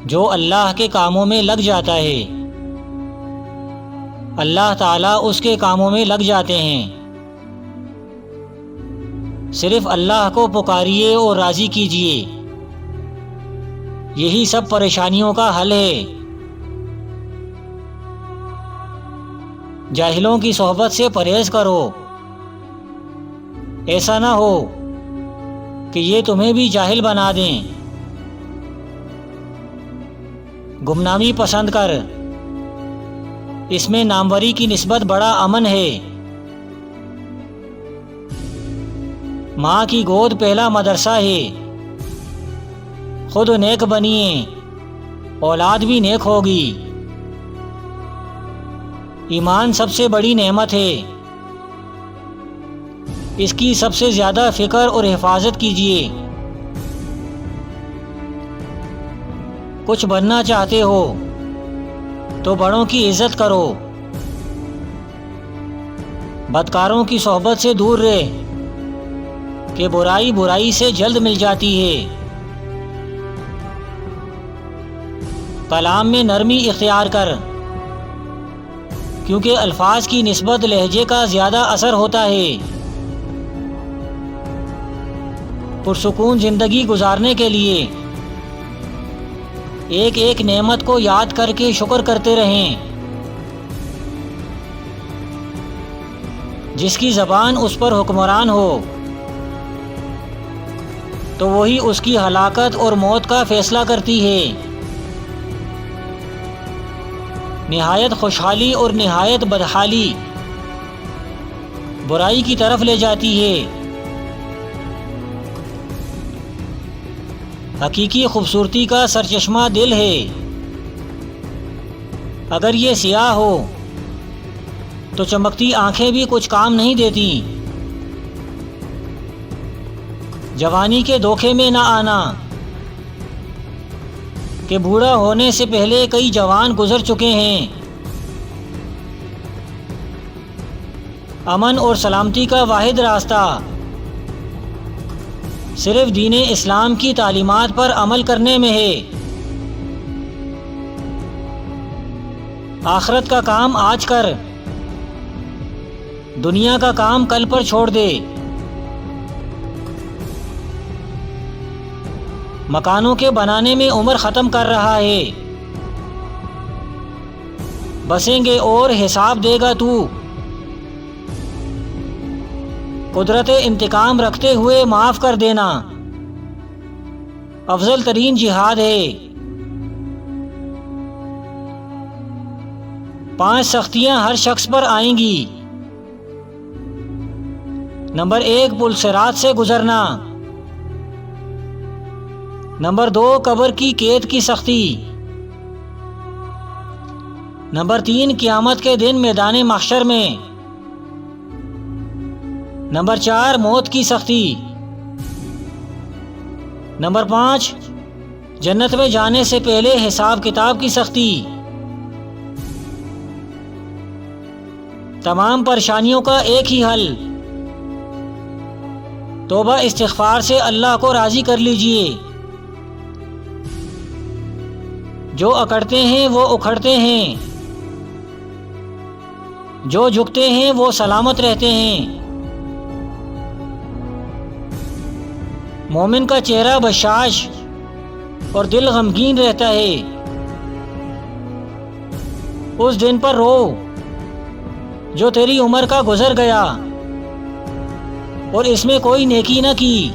جو اللہ کے کاموں میں لگ جاتا ہے اللہ تعالیٰ اس کے کاموں میں لگ جاتے ہیں۔ صرف اللہ کو پکاریے اور راضی کیجیے، یہی سب پریشانیوں کا حل ہے۔ جاہلوں کی صحبت سے پرہیز کرو، ایسا نہ ہو کہ یہ تمہیں بھی جاہل بنا دیں۔ گمنامی پسند کر، اس میں ناموری کی نسبت بڑا امن ہے۔ ماں کی گود پہلا مدرسہ ہے، خود نیک بنیے، اولاد بھی نیک ہوگی۔ ایمان سب سے بڑی نعمت ہے، اس کی سب سے زیادہ فکر اور حفاظت کیجیے۔ کچھ بننا چاہتے ہو تو بڑوں کی عزت کرو، بدکاروں کی صحبت سے دور رہ کہ برائی برائی سے جلد مل جاتی ہے۔ کلام میں نرمی اختیار کر، کیونکہ الفاظ کی نسبت لہجے کا زیادہ اثر ہوتا ہے۔ پرسکون زندگی گزارنے کے لیے ایک ایک نعمت کو یاد کر کے شکر کرتے رہیں۔ جس کی زبان اس پر حکمران ہو تو وہی اس کی ہلاکت اور موت کا فیصلہ کرتی ہے۔ نہایت خوشحالی اور نہایت بدحالی برائی کی طرف لے جاتی ہے۔ حقیقی خوبصورتی کا سرچشمہ دل ہے، اگر یہ سیاہ ہو تو چمکتی آنکھیں بھی کچھ کام نہیں دیتی۔ جوانی کے دھوکے میں نہ آنا کہ بوڑھا ہونے سے پہلے کئی جوان گزر چکے ہیں۔ امن اور سلامتی کا واحد راستہ صرف دین اسلام کی تعلیمات پر عمل کرنے میں ہے۔ آخرت کا کام آج کر، دنیا کا کام کل پر چھوڑ دے۔ مکانوں کے بنانے میں عمر ختم کر رہا ہے، بسیں گے اور حساب دے گا تو۔ قدرت انتقام رکھتے ہوئے معاف کر دینا افضل ترین جہاد ہے۔ 5 سختیاں ہر شخص پر آئیں گی۔ نمبر 1 پل صراط سے گزرنا۔ نمبر 2 قبر کی قید کی سختی۔ نمبر 3 قیامت کے دن میدان محشر میں۔ نمبر 4 موت کی سختی۔ نمبر 5 جنت میں جانے سے پہلے حساب کتاب کی سختی۔ تمام پریشانیوں کا ایک ہی حل، توبہ استغفار سے اللہ کو راضی کر لیجئے۔ جو اکڑتے ہیں وہ اکھڑتے ہیں، جو جھکتے ہیں وہ سلامت رہتے ہیں۔ مومن کا چہرہ بشاش اور دل غمگین رہتا ہے۔ اس دن پر رو جو تیری عمر کا گزر گیا اور اس میں کوئی نیکی نہ کی۔